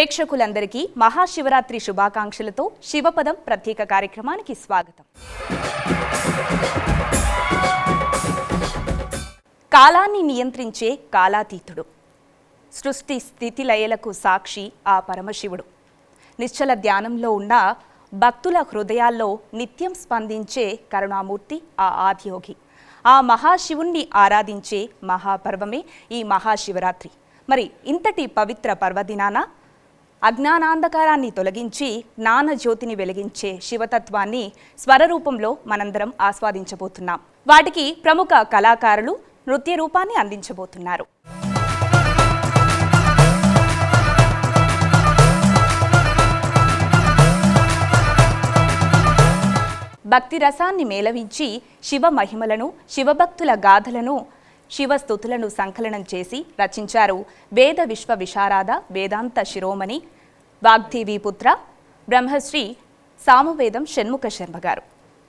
ప్రేక్షకులందరికీ మహాశివరాత్రి శుభాకాంక్షలతో శివపదం ప్రత్యేక కార్యక్రమానికి స్వాగతం. కాలాన్ని నియంత్రించే కాలాతీతుడు, సృష్టి స్థితి లయలకు సాక్షి ఆ పరమశివుడు. నిశ్చల ధ్యానంలో ఉన్న భక్తుల హృదయాల్లో నిత్యం స్పందించే కరుణామూర్తి ఆ ఆదియోగి. ఆ మహాశివుణ్ణి ఆరాధించే మహాపర్వమే ఈ మహాశివరాత్రి. మరి ఇంతటి పవిత్ర పర్వదినాన అజ్ఞానాంధకారాన్ని తొలగించి జ్ఞానజ్యోతిని వెలిగించే శివతత్వాన్ని స్వరరూపంలో మనందరం ఆస్వాదించబోతున్నాం. వాటికి ప్రముఖ కళాకారులు నృత్య రూపాన్ని అందించబోతున్నారు. భక్తి రసాన్ని మేళవించి శివ మహిమలను, శివభక్తుల గాథలను, శివస్తుతులను సంకలనం చేసి రచించారు వేద విశ్వ విశారద వేదాంత శిరోమణి వాగ్దేవి పుత్ర బ్రహ్మశ్రీ సామవేదం షణ్ముఖ శర్మ గారు.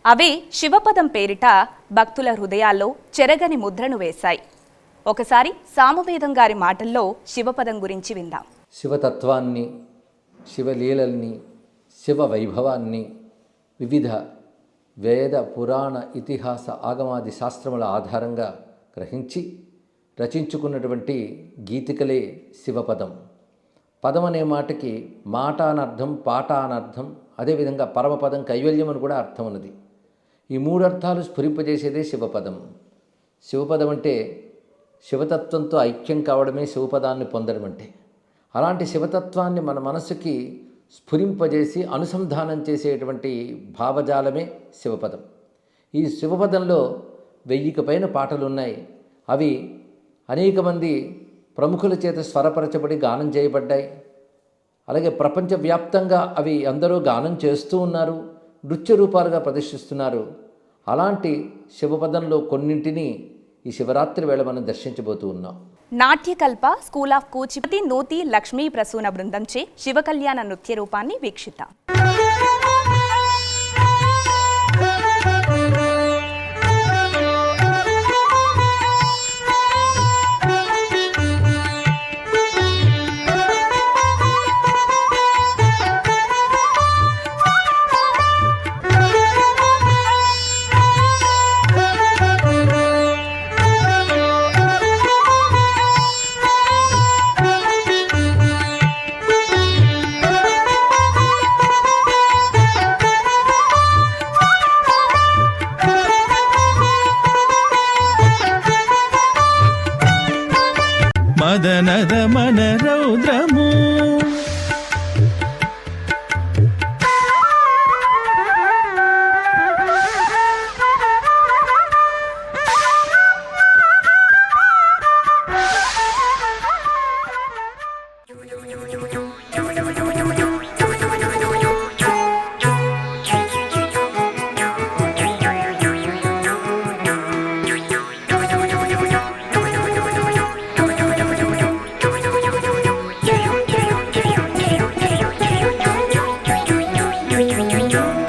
అవే శివపదం పేరిట భక్తుల హృదయాల్లో చెరగని ముద్రను వేశాయి. ఒకసారి సామవేదం గారి మాటల్లో శివపదం గురించి విందాం. శివతత్వాన్ని, శివలీలల్ని, శివ వైభవాన్ని వివిధ వేద పురాణ ఇతిహాస ఆగమాది శాస్త్రముల ఆధారంగా గ్రహించి రచించుకున్నటువంటి గీతికలే శివపదం. పదం అనే మాటకి మాట అనర్థం, పాట అనర్థం, అదేవిధంగా పరమపదం కైవల్యం అని కూడా అర్థం ఉన్నది. ఈ మూడు అర్థాలు స్ఫురింపజేసేదే శివపదం. శివపదం అంటే శివతత్వంతో ఐక్యం కావడమే శివపదాన్ని పొందడం అంటే. అలాంటి శివతత్వాన్ని మన మనసుకి స్ఫురింపజేసి అనుసంధానం చేసేటువంటి భావజాలమే శివపదం. ఈ శివపదంలో 1000కి పైన పాటలు ఉన్నాయి. అవి అనేక మంది ప్రముఖుల చేత స్వరపరచబడి గానం చేయబడ్డాయి. అలాగే ప్రపంచవ్యాప్తంగా అవి అందరూ గానం చేస్తూ ఉన్నారు, నృత్య రూపాలుగా ప్రదర్శిస్తున్నారు. అలాంటి శివపదంలో కొన్నింటిని ఈ శివరాత్రి వేళ మనం దర్శించబోతూ ఉన్నాం. నాట్యకల్ప స్కూల్ ఆఫ్ కూచిపూడి నూతి లక్ష్మీ ప్రసూన బృందంచే శివకళ్యాణ నృత్య రూపాన్ని వీక్షిద్దాం. మదనద మన రౌద్రము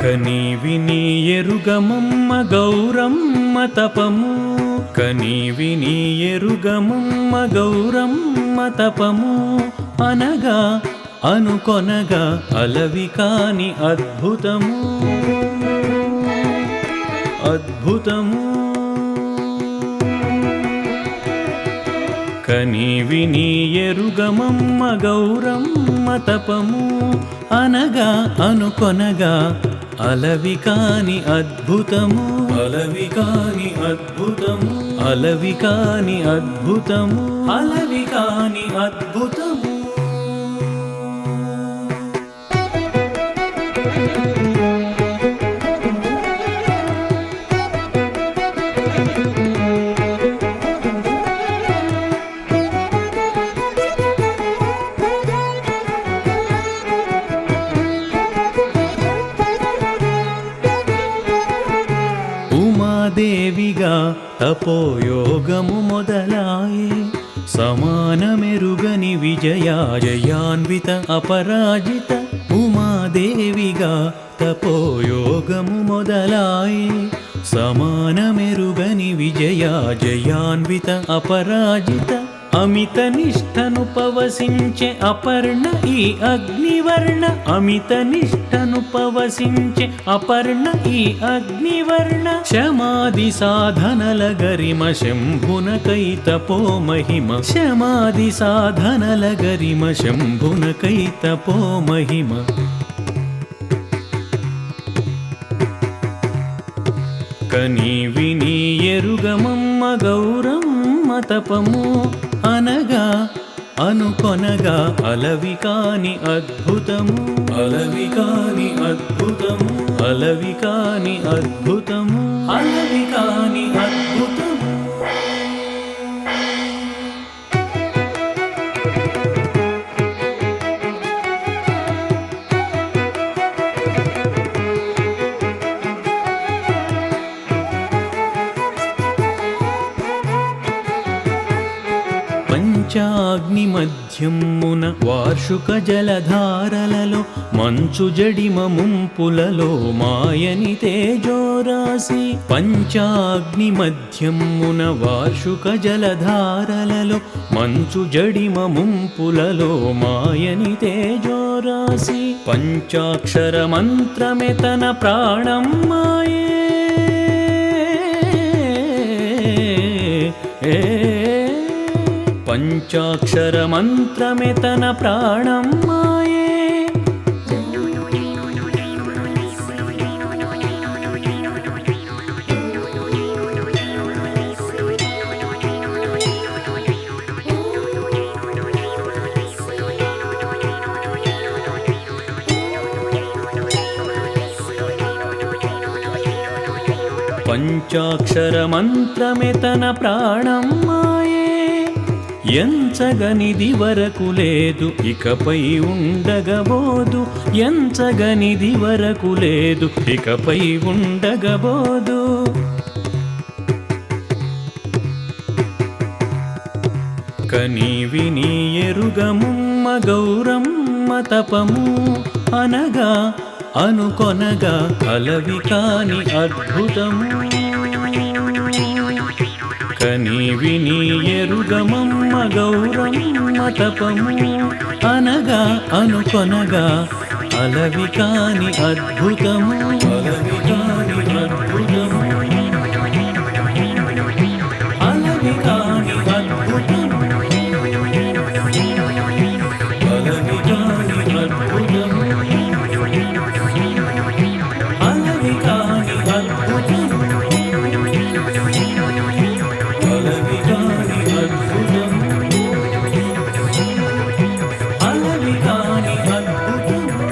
కనీవిని ఎరుగమమ్మ గౌరమ్మ తపము, కనీవిని ఎరుగమమ్మ గౌరమ్మ తపము, అనగా అనుకొనగా అలవి కాని అద్భుతము అద్భుతము. కనీవిని ఎరుగమమ్మ గౌరమ్మ తపము, అనగా అనుకొనగా అలవి కాని అద్భుతము అలవి కాని అద్భుతము అలవి కాని అద్భుతము అలవి కాని అద్భుతము. దేవిగా తపోయోగము మొదలాయే, సమానమెరుగని విజయా జయాన్విత అపరాజిత. ఉమాదేవిగా తపోయోగము మొదలాయే, సమానమెరుగని విజయా జయాన్విత అపరాజిత. అమిత నిష్టను పవసించే అపర్ణ ఈ అగ్నివర్ణ అమిత నిష్టను పవసించే అపర్ణ ఈ అగ్నివర్ణ శమాది సాధనల గరిమ శంభునకైతపో మహిమ శమాది సాధనల గరిమ శంభునకైతపో మహిమ కని విని ఎరుగమమ్మ గౌరమ్మ తపము అనగా అనుకొనగా అలవి కాని అద్భుతము అలవి కాని అద్భుతము అలవి కాని అద్భుతము అలవి కాని అద్భుతము పంచాగ్ని మధ్యమున వార్షుక జలధారలలో మంచు జడిమ ముంపులలో మాయని తేజోరాసి పంచాగ్ని మధ్యమున వార్షుక జలధారలలో మంచు జడిమ ముంపులలో మాయని తేజోరాసి పంచాక్షర మంత్రమే తన ప్రాణం మాయే పంచాక్షర మంత్రమే తన ప్రాణం మాయే పంచాక్షర మంత్రమే తన ప్రాణం మాయే ఎంచగనిది వరకు లేదు ఇకపై ఉండగబోదు ఎంచగనిది వరకు లేదు ఇకపై ఉండగబోదు కని విని ఎరుగముమ్మ గౌరమ్మ తపము అనగా అనుకొనగా అలవి కాని అద్భుతము కని విని ఎరుగమమ్మ గౌరమ్మ తపము అనగా అనుకొనగా అలవి కాని అద్భుతము అలవి కాని అద్భుతము అలవి కాని అద్భుతము అలవి కాని అద్భుతము అలవి కాని అద్భుతము అలవి కాని అద్భుతము అలవి కాని అద్భుతము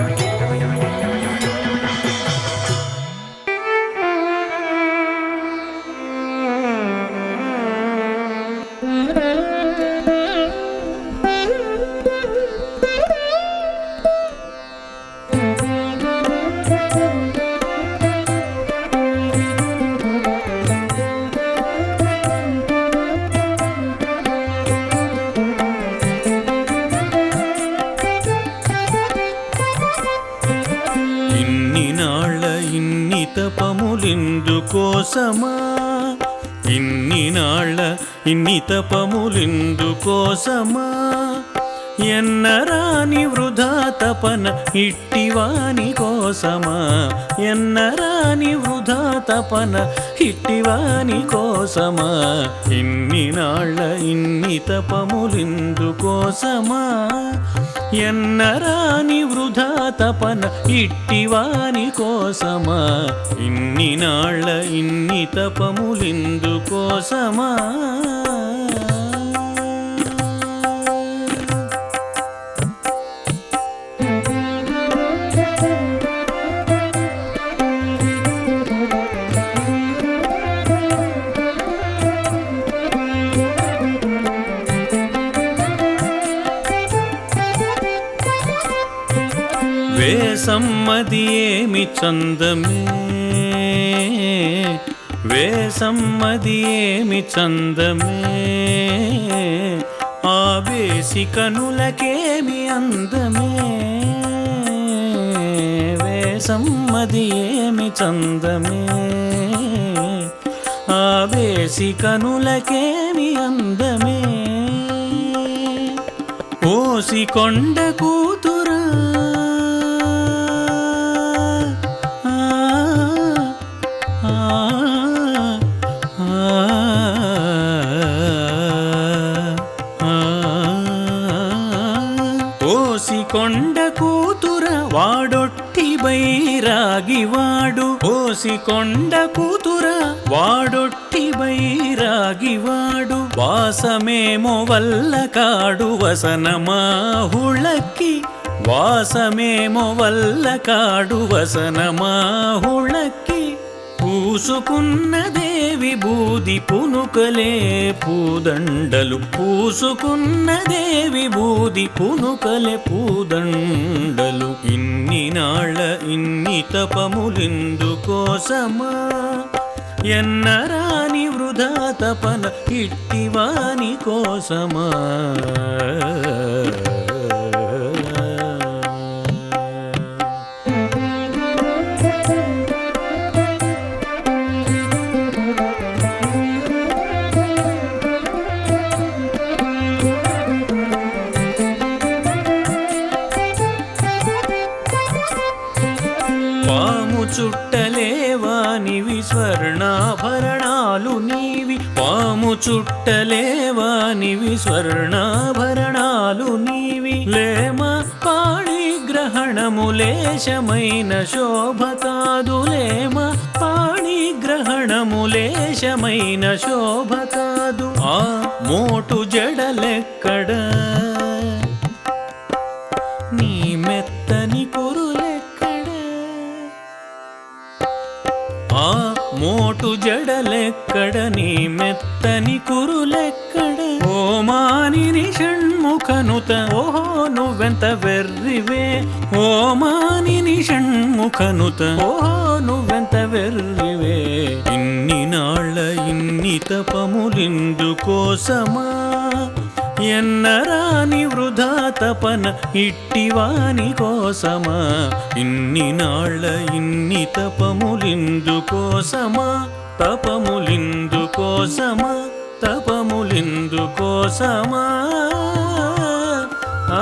తపములిందుకోసమా ఇన్ని నాళ్ళ ఇన్ని తపములిందుకోసమా ఎన్నరాని వృధా తపన ఇట్టివాని కోసమా ఎన్నరాని వృధా తపన ఇట్టివాని కోసమా ఇన్ని నాళ్ళ ఇన్ని తపములిందుకోసమా ఎన్నరాని వృధా తపన ఇట్టివాని కోసమా ఇన్ని నాళ్ళ ఇన్ని తపములిందుకోసమా వేసమ్మది ఏమి చందమే వేసమ్మది ఏమి చందమే ఆ వేసి కనులకేమి అందమే వేసమ్మది ఏమి చందమే ఆ వేసి కనులకేమి అందమే ఓసి కొండ కూతురా ఆ, ఆ, ఆ, ఆ, ఓసి కొండ కూతుర వాడొట్టి బైరాగివాడు ఓసి కొండ కూతుర వాడొట్టి బైరాగివాడు వాసమేమో వల్ల కాడు వసనమాహుళకి వాసమేమో వల్ల కాడు వసనమాహుళకి పూసుకున్న దేవి బూది పునుకలే పూదండలు పూసుకున్న దేవి బూది పునుకలే పూదండలు ఇన్ని నాళ్ళ ఇన్ని తపములెందుకోసమా ఎన్నరాని వృధా తపన ఇట్టివాని కోసమా పాము చుట్టలేవానివి స్వర్ణాభరణాలు నీవి పాము చుట్టలేవానివి స్వర్ణాభరణాలు నీవి లేమ పాణిగ్రహణము లేశమైన శోభ కాదు లేమ పాణిగ్రహణము లేశమైన శోభ కాదు ఆ మోటు జడలెక్కడ నీ మెత్తని కురులెక్కడ ఆ మోటు జడలెక్కడ నీ మెత్తని కురులెక్కడ ఓ మానిని షణ్ముఖనుత ఓహో నువ్వెంత వెర్రివే ఓ మానిని షణ్ముఖనుత ఓహో నువ్వెంత వెర్రివే ఇన్ని నాళ్ళ ఇన్ని తపములిందుకోసమా ఎన్నరాని వృధా తపన ఇట్టివాని కోసమా ఇన్ని నాళ్ళ ఇన్ని తపములిందుకోసమా తపములిందుకోసమా తపములిందుకోసమా ఆ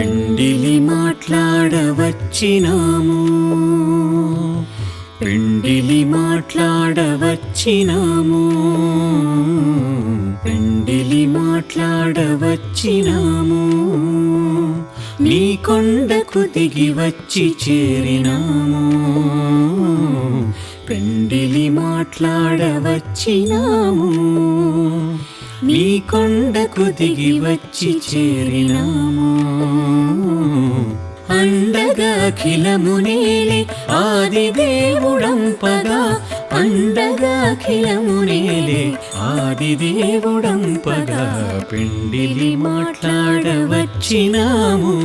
పెండిలి మాట్లాడవచ్చినాము, పెండిలి మాట్లాడవచ్చినాము, పెండిలి మాట్లాడవచ్చినాము, నీ కొండకు దిగి వచ్చి చేరినాము, పెండిలి మాట్లాడవచ్చినాము, నీ కొండకు దిగి వచ్చి చేరినాము. అండగా అఖిలమునేలే ఆదిదేవుడంపగా, అండగా అఖిలమునేలే ఆదిదేవుడంపగా, పెండిలి మాట్లాడవచ్చినాము,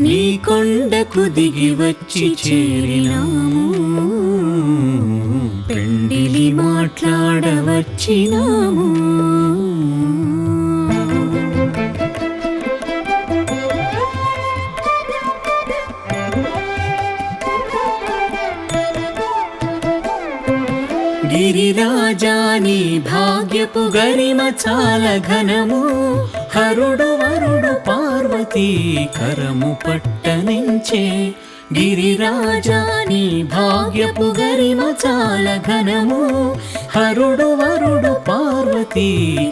నీ కొండకు దిగి వచ్చి చేరినాము, పెండిలి మాట్లాడవచ్చినాము. గిరిరాజాని భాగ్యపు గరిమ చాల ఘనము, హరుడు వరుడు పార్వతీ కరము పట్టనించే, గిరిరాజాని భాగ్యపు గరిమ చాల ఘనము, హరుడు వరుడు పార్వతీ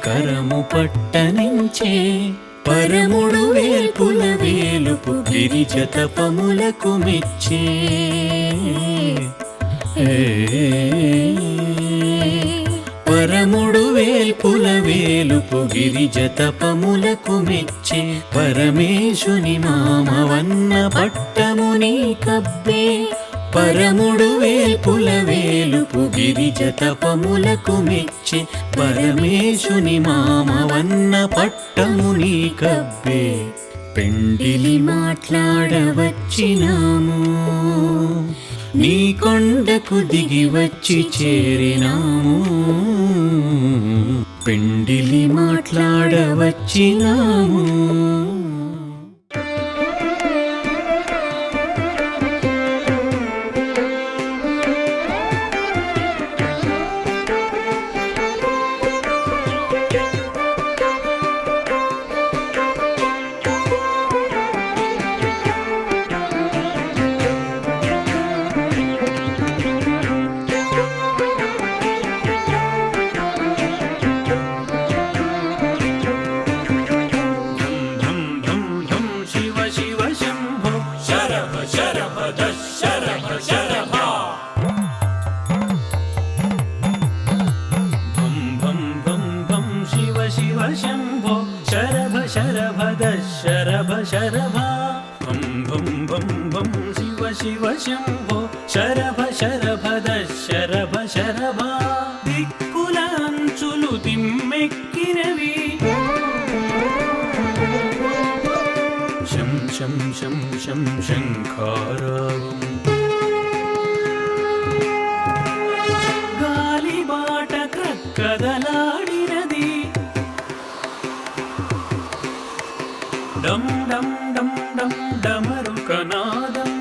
కరము పట్టనించే, పరముడు వేల్పుల వేలుపు గిరిజ తపములకు మెచ్చే, పరముడు వేల్పుల వేలుపు గిరిజ తపములకు మెచ్చే, పరమేశుని మామవన్న పట్టముని కబ్బే, పరముడు వేల్పుల వేలుపు గిరిజ తపములకు మెచ్చే, పరమేశుని మామవన్న పట్టముని కబ్బే, పెండిలి మాట్లాడవచ్చినాము, నీ కొండకు దిగి వచ్చి చేరినాము, పెండిలి మాట్లాడవచ్చినాము. శంభో శరభ శరభ దశరభ శరభ, భం భం భం భం శివ శివ శంభో శరభ శరభ దశరభ శరభ, దిక్కుల అంచులు తిమ్మెక్కినవి, శం శం శం శం శంఖారావం, గాలిబాట క్రక్కదలాడినది, డం డం డం డం డమరుకనాదం,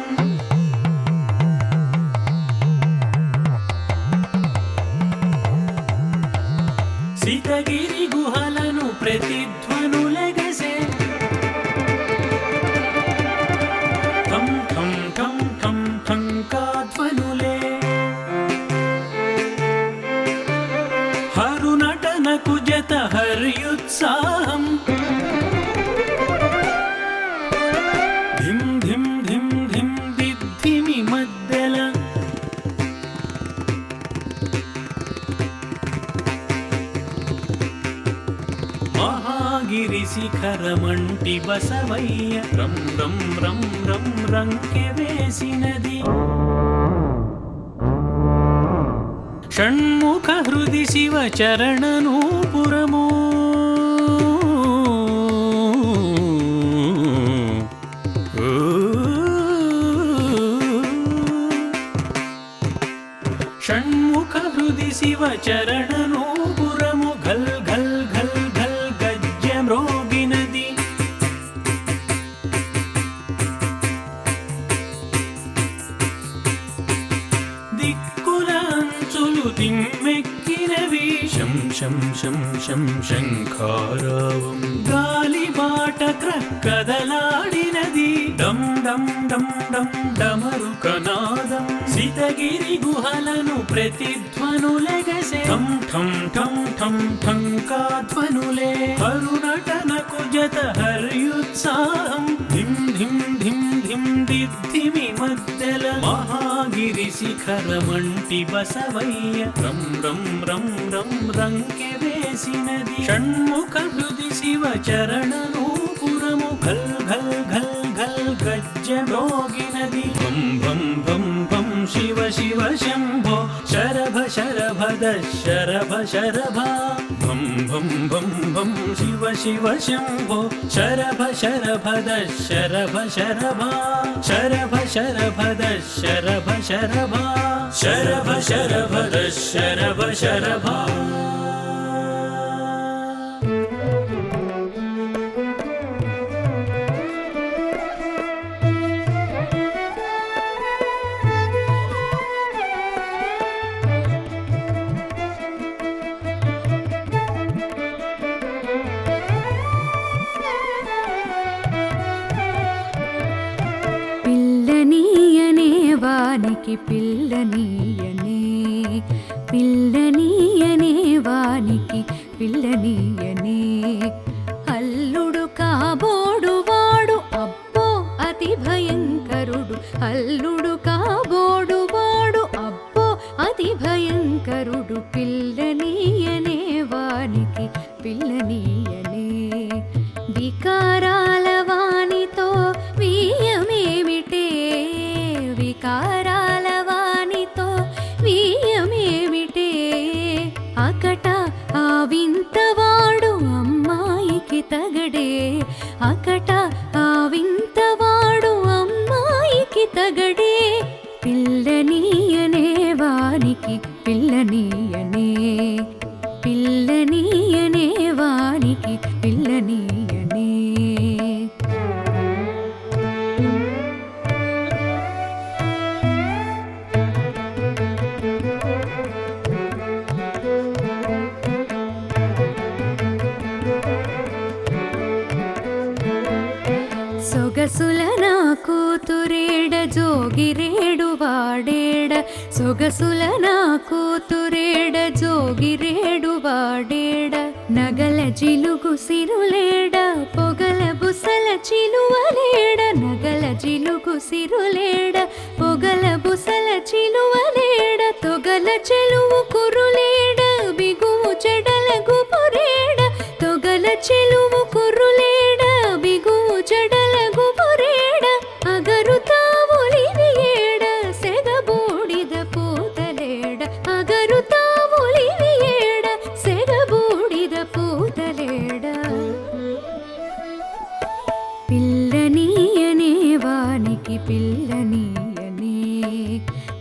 సితగిరి గుహలను ప్రతిధ్వనులెగసే, ఠం ఠం ఠం ఠం ఠంకాధ్వనులే, హరునటనకు జత హర్యుత్సాహం, ధిం ధిం ధిం ధిం దిద్ధిమి మద్దెల, మహాగిరి శిఖరమంటి బసవయ్య, రం రం రం రం రంకె వేసినది, షణ్ముఖ హృది శివ చరణనూపురము, షణ్ముఖ హృది శివ చరణనూపురము, ఘల్ ఘల్ ఘల్ ఘల్ గజ్జమ్రోగినది, దిక్కుల అంచులు తిమ్మెక్కినవి, శం శం శం శం శంఖారావం, గాలిబాట క్రక్కదల విలవిల్లాడినది డం డం డం డం డమరుకనాదం సితగిరి గుహలను ప్రతిధ్వనులెగసే ఠం ఠం ఠం ఠం ఠంకాధ్వనులే కరునటనకు జత హర్యుత్సాహం ధిం ధిం ధిం ధిం దిద్ధిమి మద్దెల మహాగిరి శిఖరమంటి బసవయ్య రం రం రం రం రంకె వేసినది షణ్ముఖ హృది శివ చరణ నూపురము ఘల్ ఘల్ ఘల్ ఘల్ గజ్జమోగినది భం భం భం భం శివ శివ శంభో శరభ శరభద శరభ శరభ భం భం భం భం శివ శివ శంభో శరభ శరభద శరభ శరభ శరభ శరభద శరభ శరభ శరభ శరభద శరభ శరభ. వానికి పిల్లనీయనే పిల్లనీయనే వానికి పిల్లనీయనే అల్లుడు కాబోడు వాడు అబ్బో అతి భయంకరుడు అల్లుడు కాబోడు వాడు అబ్బో అతి భయంకరుడు పిల్లనీయనే వానికి పిల్లనీయనే వికారాల వానితో వీయమేమిటే వికారాల వానితో వీయమేమిటే అకట ఆ వింతవాడు అమ్మాయికి తగడే అకట ఆ వింతవాడు అమ్మాయికి తగడే పిల్లనీయనే వానికి పిల్లనీయనే పిల్లనీయనే వానికి పిల్లనీయనే సొగసుల నా కూతురేడ జోగిరేడు వాడేడ సొగసుల నా కూతురేడ జోగిరేడు వాడేడ నగల జిలుగు సిరులేడ పొగల బుసల చిలువలేడ నగల జిలుగు సిరులేడ పొగల బుసల చిలువలేడ తొగల చెలువు కురులేడ బిగువు చెడల గుపురేడ తొగల చెలువు కురులేడ బిగువు చెడల గుపురేడ అగరు తావులివియేడ సెగబూడిద పూతలేడ అగరు తావులివియేడ సెగబూడిద పూతలేడ పిల్లనీయనే వానికి పిల్లనీయనే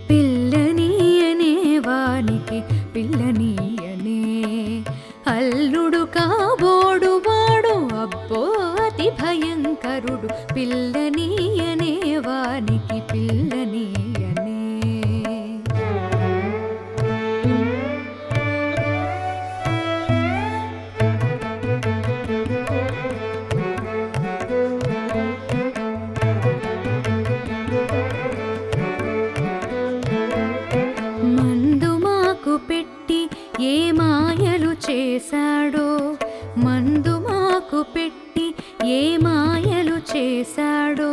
పిల్లనీయనే వానికి పిల్లనీయనే అల్లుడు కాబోడు వాడు అబ్బో అతి భయంకరుడు పిల్లనీయనే వానికి పిల్లనీయనే మందు మాకు పెట్టి ఏ మాయలు చేశాడో మందు మాకు పెట్టి ఏ మాయలు చేశాడో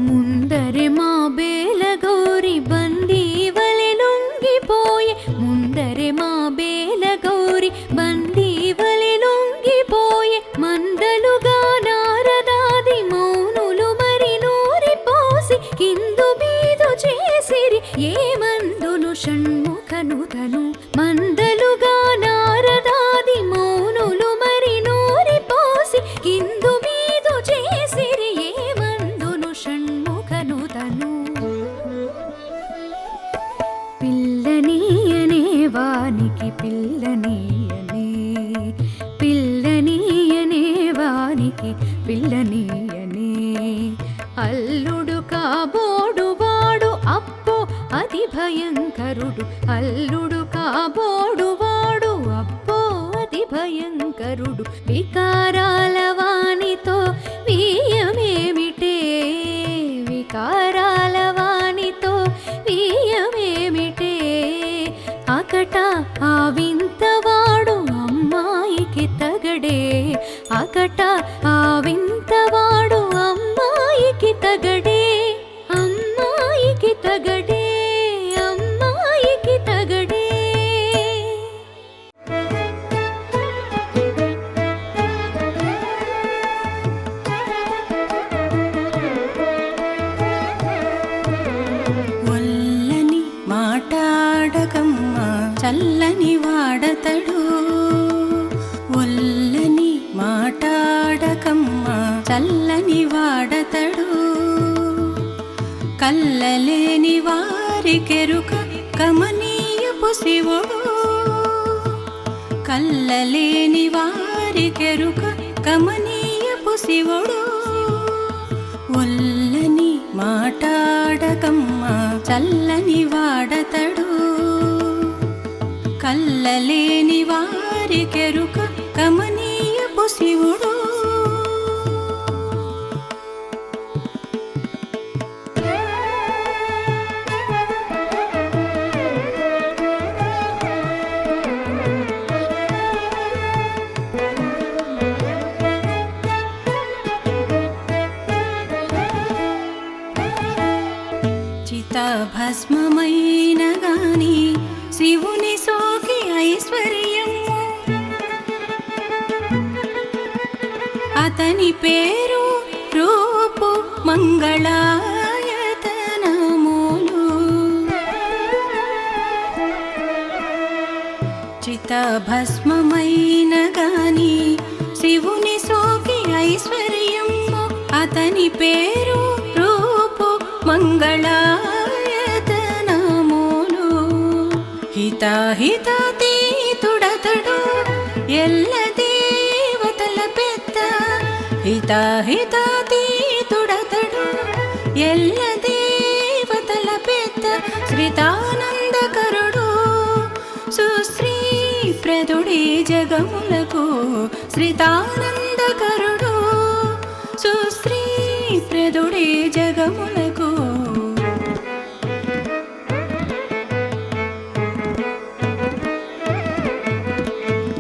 ముందరే మా బేలగౌరి బందీవలె లొంగిపోయే ముందరే మా బేలగౌరి బందీవలె లొంగిపోయే మందలుగా నారదాది మౌనులు మరి నూరిపోసి కిందు బీదు చేసిరి ఏ మందును షణ్ముఖనుతను మందలుగా నారదాది మౌనులు మరి నూరిపోసి కిందు బీదు చేసిరి ఏ మందును షణ్ముఖనుతను పిల్లనీయనే వానికి పిల్లనీయనే పిల్లనీయనే వానికి పిల్లనీయనే అల్లుడు కాబోడు వాడు అబ్బో అతి భయంకరుడు అల్లుడు కాబోడు వాడు అబ్బో అతి భయంకరుడు వికారాల వానితో వీయమేమి చల్లని వాడతడు కల్లలేని వారికెరుక కమనీయపు శివుడు కల్లలేని వారికెరుక కమనీయపు శివుడు ఒల్లని మాటాడకమ్మ చల్లని వాడతడు కల్లలేని వారికెరుక కమనీయపు శివుడు భస్మమైన గాని శివుని సోకి ఐశ్వర్యము అతని పేరు రూపు మంగళాయతనములు చితభస్మమైన గాని శివుని సోకి ఐశ్వర్యము అతని పేరు రూపు మంగళాయతనములు హితాహితాతీతుడతడు ఎల్ల దేవతల పెద్ద హితాహితాతీతుడతడు ఎల్ల దేవతల పెద్ద శ్రీతానందకరుడు సుశ్రీ ప్రదుడి జగములకు శ్రీతానందకరుడు సుశ్రీ ప్రదుడి జగములకు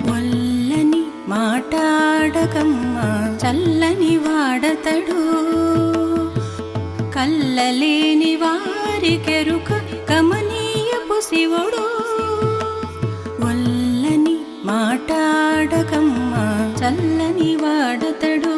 వల్లని మాటాడకమ్మ చల్లని వాడతడు కల్లలేని వారికెరుక కమనీయపు శివుడు వల్లని మాటాడకమ్మ చల్లని వాడతడు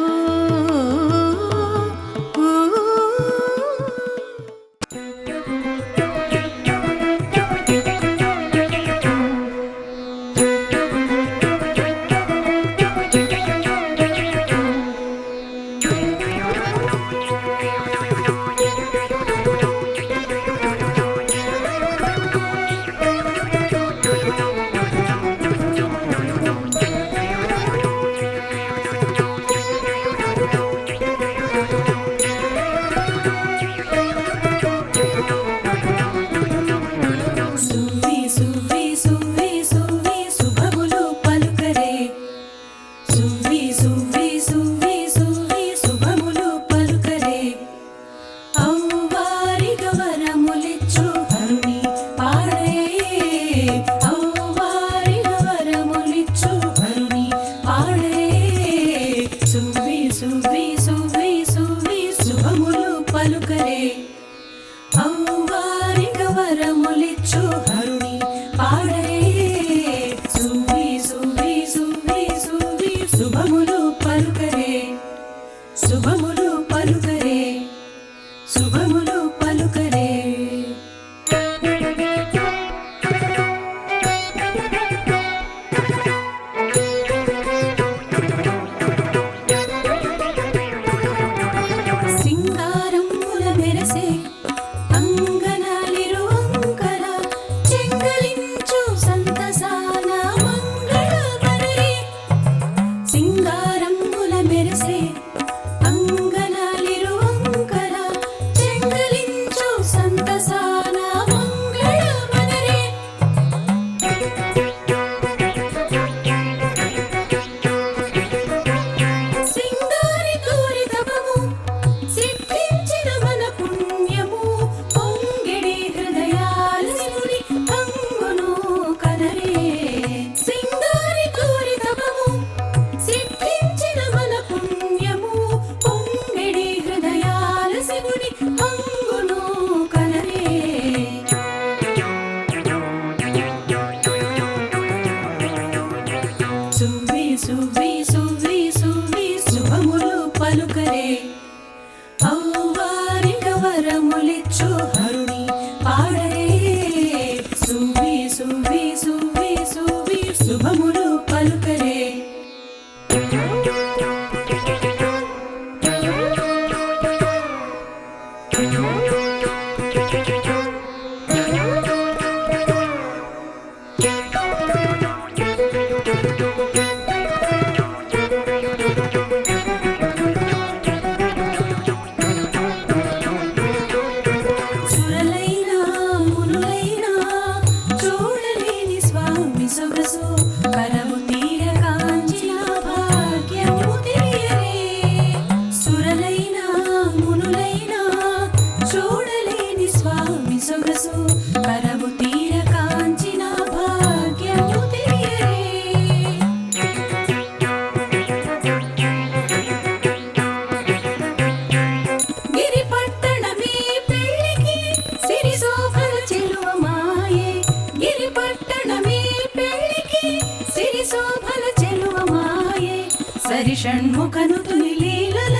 సరిషణ్ముఖనుతుని లీలల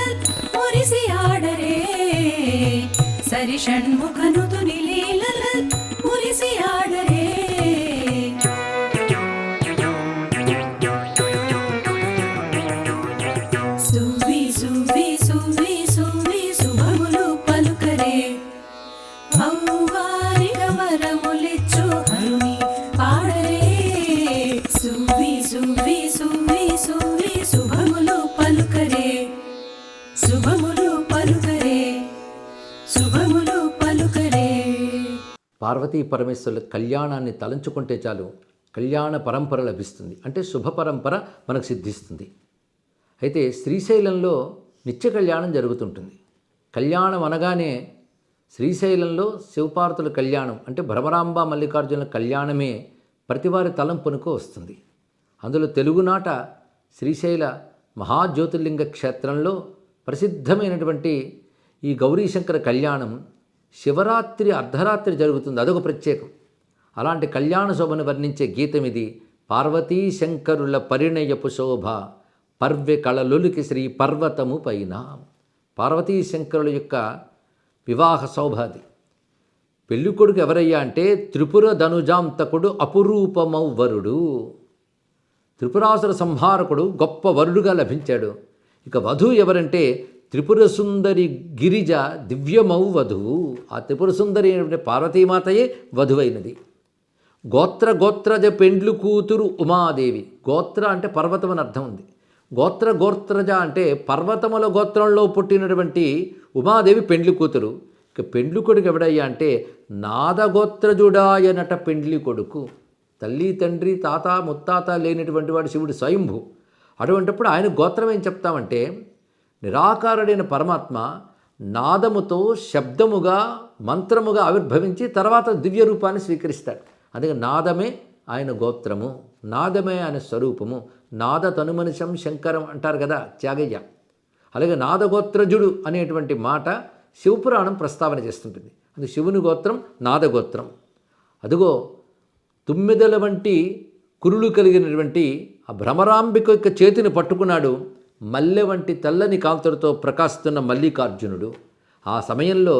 మురిసి ఆడరే సరిషణ్ముఖనుతుని లీలల మురిసి ఆడరే సువి సువి సువి సువి శుభములు పలుకరే ఔవారిక వరములిచ్చు హరుని పాడరే సువి సువి సువి సువి శుభములు పలుకరే శుభములు పలుకరే శుభములు పలుకరే. పార్వతీ పరమేశ్వరుల కళ్యాణాన్ని తలంచుకుంటే చాలు కళ్యాణ పరంపర లభిస్తుంది, అంటే శుభ పరంపర మనకు సిద్ధిస్తుంది. అయితే శ్రీశైలంలో నిత్య కళ్యాణం జరుగుతుంటుంది. కళ్యాణం అనగానే శ్రీశైలంలో శివపార్వతుల కళ్యాణం అంటే భ్రమరాంబ మల్లికార్జునుల కళ్యాణమే ప్రతివారి తలంపునకు వస్తుంది. అందులో తెలుగునాట శ్రీశైల మహాజ్యోతిర్లింగ క్షేత్రంలో ప్రసిద్ధమైనటువంటి ఈ గౌరీశంకర కళ్యాణం శివరాత్రి అర్ధరాత్రి జరుగుతుంది, అదొక ప్రత్యేకం. అలాంటి కళ్యాణ శోభను వర్ణించే గీతం ఇది. పార్వతీ శంకరుల పరిణయపు శోభ పర్వె కళలులికి శ్రీ పర్వతము పైన. పార్వతీ శంకరుల యొక్క వివాహ శోభ అది. పెళ్ళికొడుకు ఎవరయ్యా అంటే త్రిపుర ధనుజాంతకుడు అపురూపమౌవరుడు, త్రిపురాసుర సంహారకుడు గొప్ప వరుడుగా లభించాడు. ఇక వధువు ఎవరంటే త్రిపుర సుందరి గిరిజ దివ్యమౌ వధువు. ఆ త్రిపుర సుందరి అంటే పార్వతీమాతయే వధువైనది. గోత్రజ పెండ్లు కూతురు ఉమాదేవి. గోత్ర అంటే పర్వతం అని అర్థం ఉంది. గోత్రజ అంటే పర్వతముల గోత్రంలో పుట్టినటువంటి ఉమాదేవి పెండ్లి కూతురు. ఇక పెండ్లి కొడుకు ఎవడయ్యా అంటే నాదగోత్రజుడాయనట పెండ్లి కొడుకు. తల్లి తండ్రి తాత ముత్తాత లేనటువంటి వాడు శివుడు స్వయంభూ. అటువంటిప్పుడు ఆయన గోత్రం ఏం చెప్తామంటే నిరాకారుడైన పరమాత్మ నాదముతో శబ్దముగా మంత్రముగా ఆవిర్భవించి తర్వాత దివ్య రూపాన్ని స్వీకరిస్తాడు. అందుకే నాదమే ఆయన గోత్రము, నాదమే ఆయన స్వరూపము. నాద తనుమనిషం శంకరం అంటారు కదా త్యాగయ్య. అలాగే నాదగోత్రజుడు అనేటువంటి మాట శివపురాణం ప్రస్తావన చేస్తుంటుంది. అది శివుని గోత్రం నాదగోత్రం. అదిగో తుమ్మెదల వంటి కురులు కలిగినటువంటి ఆ భ్రమరాంబిక యొక్క చేతిని పట్టుకున్నాడు మల్లె వంటి తెల్లని కాంతులతో ప్రకాశిస్తున్న మల్లికార్జునుడు. ఆ సమయంలో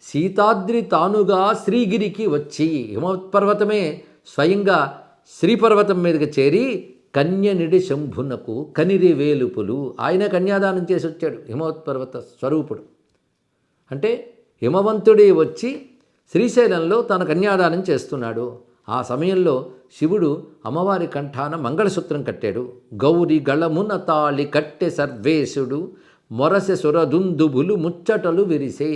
సీతాద్రి తానుగా శ్రీగిరికి వచ్చి హిమపర్వతమే స్వయంగా శ్రీపర్వతం మీదకి చేరి కన్యనిడి శంభునకు కనిరి వేలుపులు. ఆయన కన్యాదానం చేసి వచ్చాడు హిమవత్పర్వత స్వరూపుడు. అంటే హిమవంతుడే వచ్చి శ్రీశైలంలో తన కన్యాదానం చేస్తున్నాడు. ఆ సమయంలో శివుడు అమ్మవారి కంఠాన మంగళసూత్రం కట్టాడు. గౌరి గళమున తాళి కట్టె సర్వేశుడు మొరసె సురదుందుబులు ముచ్చటలు విరిసే.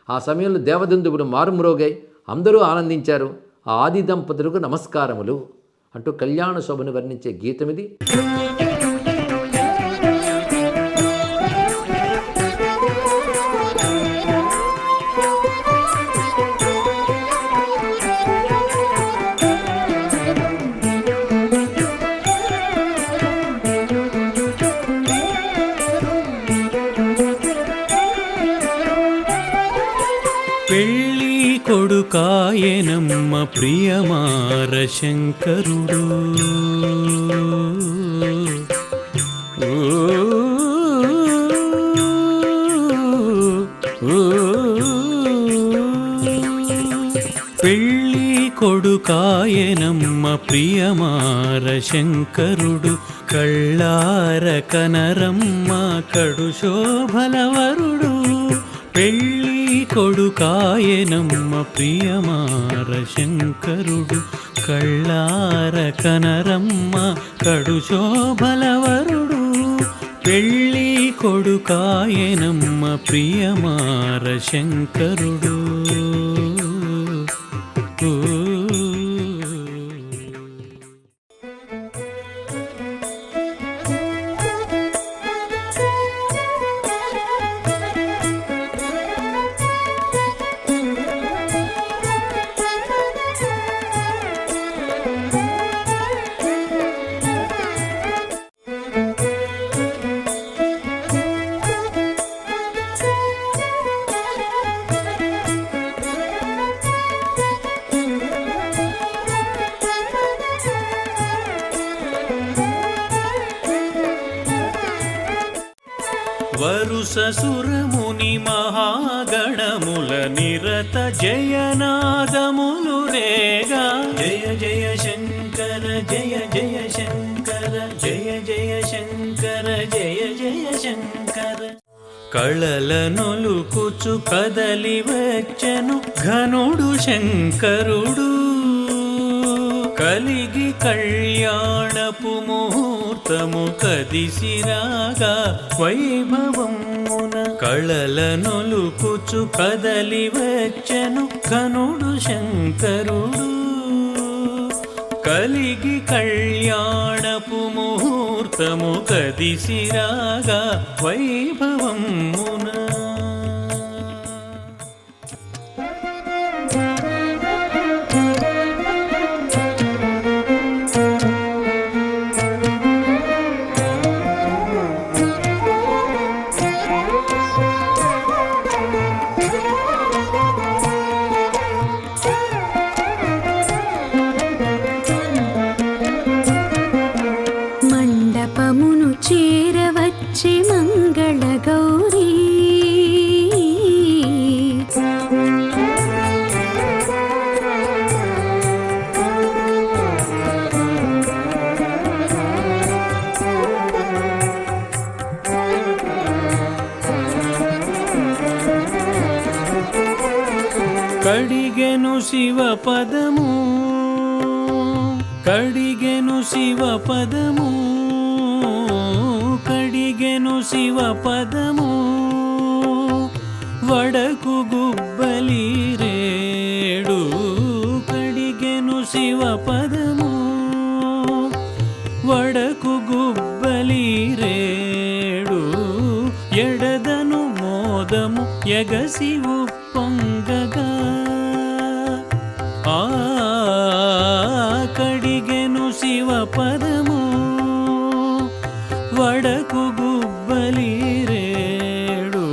ఆ సమయంలో దేవదుందుబులు మారుమ్రోగాయి, అందరూ ఆనందించారు. ఆ ఆది దంపతులకు నమస్కారములు అంటూ కళ్యాణ శోభను వర్ణించే గీతమిది. పెళ్ళి కొడుకాయనమ్మ ప్రియమార శంకరుడు. పెళ్ళి కొడుకాయనమ్మ ప్రియమార శంకరుడు. కళ్ళార కనరమ్మ కడు శోభలవరుడు. పెళ్ళి కొడుకాయనమ్మ ప్రియమార శంకరుడు. కళ్ళార కనరమ్మ కడు శోభలవరుడు. పెళ్ళి కొడుకాయనమ్మ ప్రియమార శంకరుడు. ససురముని మహాగణముల నిరత జయనాదములు రేగా జయ జయ శంకర జయ జయ శంకర జయ జయ శంకర జయ జయ శంకర. కళలనొలుకుచు కదలి వచ్చెను ఘనుడు శంకరుడు, కలిగి కళ్యాణపు ముహూర్తము కదిసిరాగా వైభవమున. కళలనొలుకుచు కదలి వచ్చెను ఘనుడు శంకరుడు, కలిగి కళ్యాణపు ముహూర్తము కదిసిరాగా వైభవమున. మండపమును చేరవచ్చి మంగళ గౌరీ, కడిగెను శివ పదము, కడిగెను శివ పదము, కడిగెను శివ పదము. వడకు గుబ్బలి రేడు, కడిగెను శివ పదము, వడకు గుబ్బలి రేడు. ఎడదను మోదము ఎగసి ఉప్పొంగగా, ఆ కడిగెను శివ పదము, వడకు గుబ్బలి రేడు.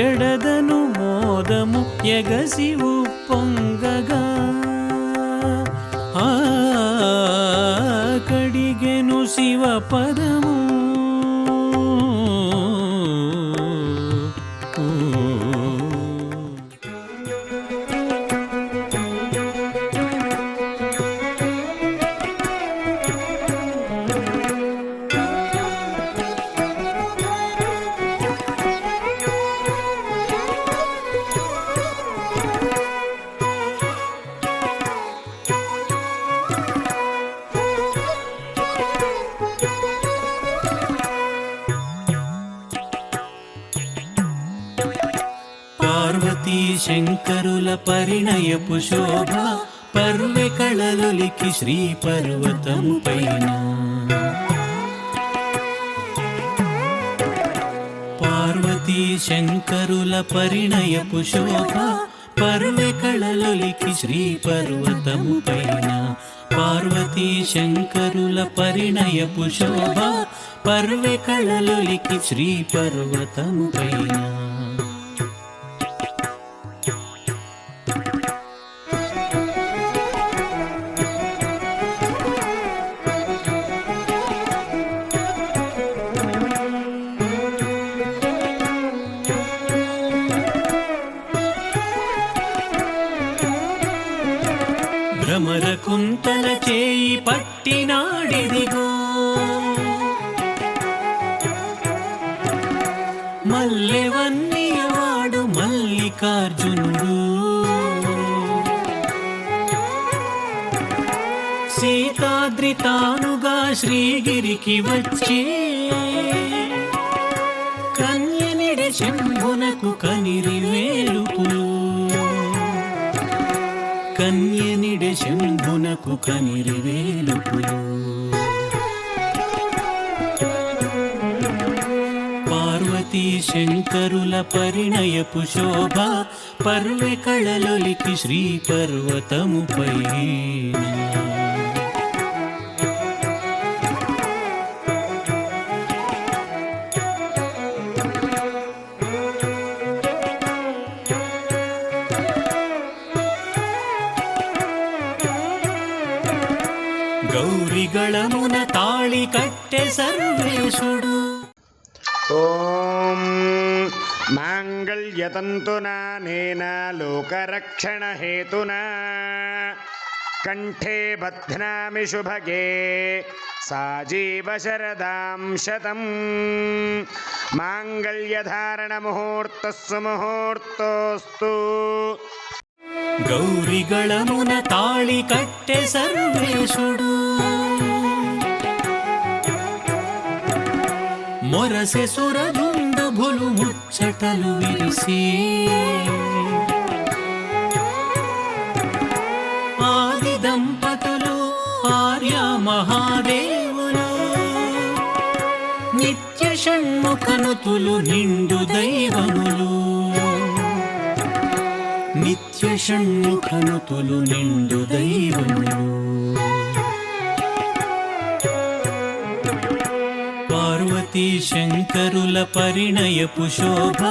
ఎడదను మోదము ఎగసి ఉప్పొంగగా, ఆ కడిగెను శివ పదము. పార్వతీ శంకరుల పరిణయపు శోభ, పర్వె కళలొలికి శ్రీ పర్వతము పైన. పార్వతీ శంకరుల పరిణయపు శోభ, పర్వె కళలొలికి శ్రీ పర్వతము పైన. పార్వతీ శంకరుల పరిణయపు శోభ, పర్వె కళలొలికి శ్రీ పర్వతము పైన. భ్రమర కుంతల చేయి పట్టినాడిదిగో, మల్లెవన్నీయవాడు మల్లికార్జునుడు. సీతాద్రి తానుగా శ్రీగిరికి వచ్చి, కన్యనిడి శంభునకు కనిరి వేలుపులు. కన్యనిడి శంభునకు కనిరి వేలుపులు. పార్వతీ శంకరుల పరిణయపు శోభ, పర్వె కళలొలికి శ్రీ పర్వతము పైన. గౌరిగళమున తాళి కట్టె సర్వేశుడు. ఓం మాంగళ్యతంతునానేన లోకరక్షణహేతునా కంఠే బధ్నామి శుభగే సాజీవ శరదాం శతం మాంగళ్యధారణ ముహూర్తస్సు ముహూర్తోస్తు. గౌరిగళమున తాళి కట్టె సర్వేశుడు మొరసె సురదుందుభులు ముచ్చటలు విరిసి ఆది దంపతులు ఆర్య మహాదేవులు నిత్య షణ్ముఖనుతులు నిండు దైవములు నిత్య షణ్ముఖనుతులు నిండు దైవములు. పార్వతీ శంకరుల పరిణయపు శోభ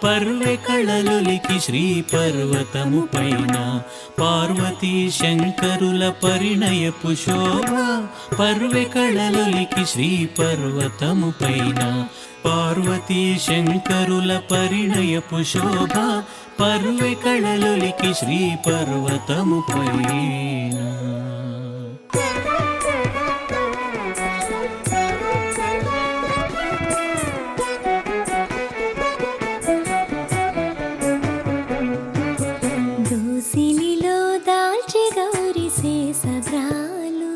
పర్వె కళలులికి శ్రీ పర్వతము పైన. పార్వతీ శంకరుల పరిణయపు శోభ పర్వె కళలులికి శ్రీ పర్వతము పైన. పార్వతీ శంకరుల పరిణయపు శోభ పర్వె కళలులికి శ్రీ పర్వతము పైన. దోసిలిలో దాల్చి గౌరి శేషగ్రాలు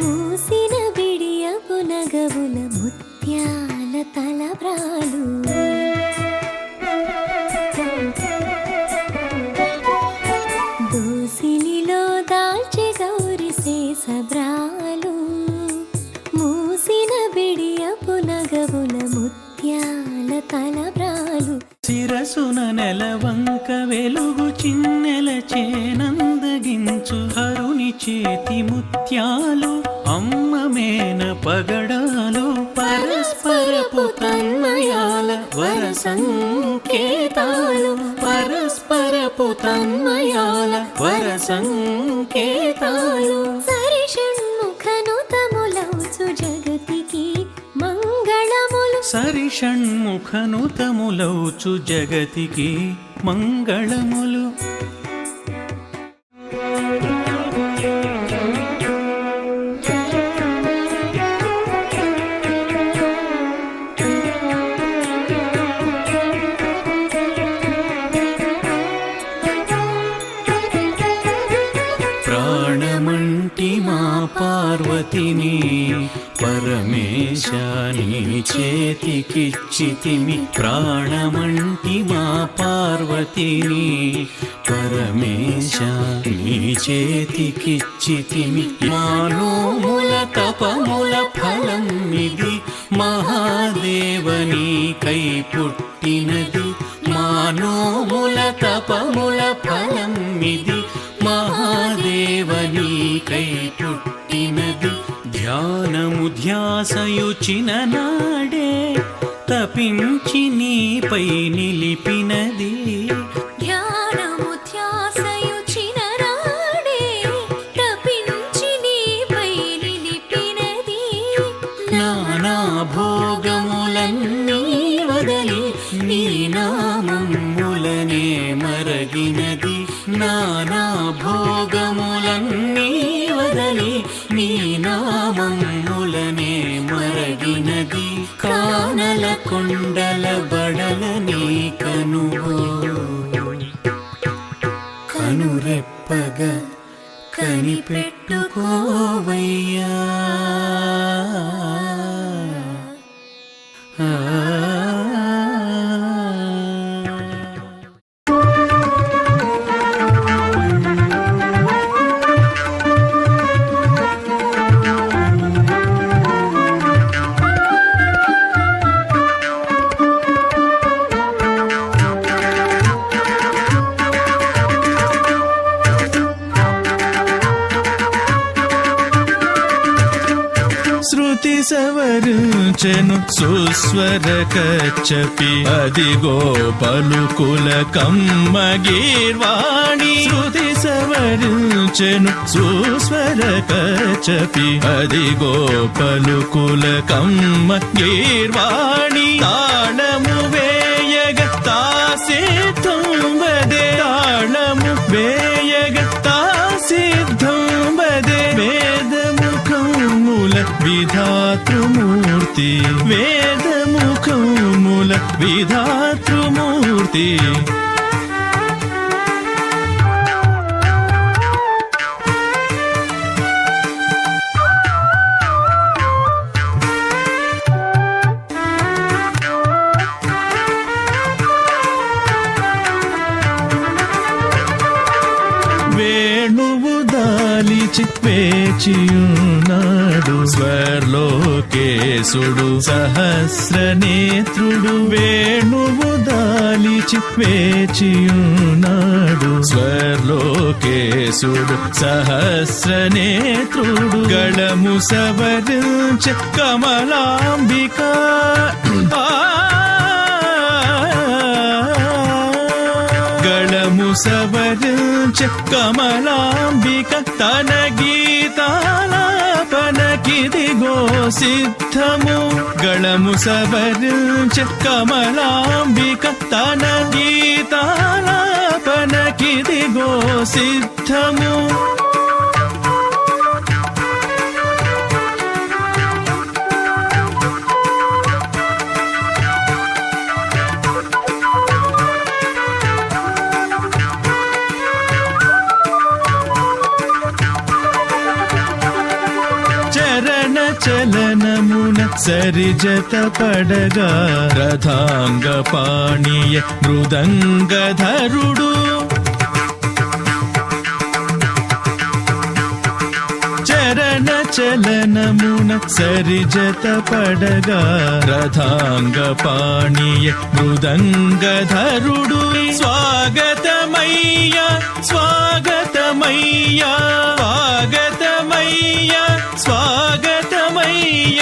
మూసిన బిడియపు నగవుల ముత్యాల తలబ్రాలు దోసిలిలో దాల్చి గౌరి శేషగ్రాలు మూసిన బిడియపు నగవుల ముత్యాల తలబ్రాలు. శిరసున నెలవంక వెలుగు చిన్నెల చేనందగించు హరుని చేతి ముత్యాలు అమ్మ మేన పగడాలు పరస్పరపు తన్మయాల వర సంకేతాలు పరస్పరపు తన్మయాల వర సంకేతాలు. సరి షణ్ముఖనుతములౌచు జగతికి మంగళములు సరి షణ్ముఖనుతములౌచు జగతికి మంగళములు. ప్రాణమంటి మా పార్వతిని పరమేశ నీ చేతికిచ్చితిమి. ప్రాణమంటి మా పార్వతిని పరమేశ నీ చేతికిచ్చితిమి. మానోముల తపముల ఫలం ఇది మహాదేవని కై పుట్టినది. మానోముల తపముల ఫలం ఇది మహాదేవని కై పుట్టినది. ధ్యానము ధ్యాసయుచిన నాడే తపించి నీపై నిలిపినది. ధ్యానము ధ్యాసయుచిన నాడే తపించి నీపై నిలిపినది. నానా భోగములన్నీ వదలి నీ నామములనే మరగినది. నానా భోగములన్నీ వదలి నీ నామములనే మరగినది. కానల కొండల బడల నీ కనువు కనురెప్పగా కనిపెట్టుకోవయ్యా. శృతి సవరించెను సుస్వర కచ్చపి అదిగో పలుకుల కమ్మ గీర్వాణి శృతి సవరించెను సుస్వర కచ్చపి అదిగో పలుకుల కమ్మ గీర్వాణి తాళము వేయగ తాసిద్ధం వదే తాళము వేయగ తాసిద్ధం వదే వేదముఖముల విధాతృమూర్తి వేదముఖముల విధాతృమూర్తి వేణువు దాలిచి వేచియున్నాడు స్వర్లోకేశుడు సహస్రనేత్రుడు వేణువు దాలిచి వేచియున్నాడు స్వర్లోకేశుడు సహస్రనేత్రుడు గళము సవరించ కమలాంబిక గళము సవరించ కమలాంబిక తన గీతాలాపనకిదిగో సిద్ధము గళము సవరించ కమలాంబిక తన గీతాలాపనకిదిగో సిద్ధము చలనమున సరిజత పడగా రథాంగ పాణీయ మృదంగధరుడు చరణ చలనమున సరిజత పడగా రథాంగ పాణీయ మృదంగధరుడు స్వాగతమయ్య స్వాగతమయ్య స్వాగతమయ్య స్వాగతమయ్య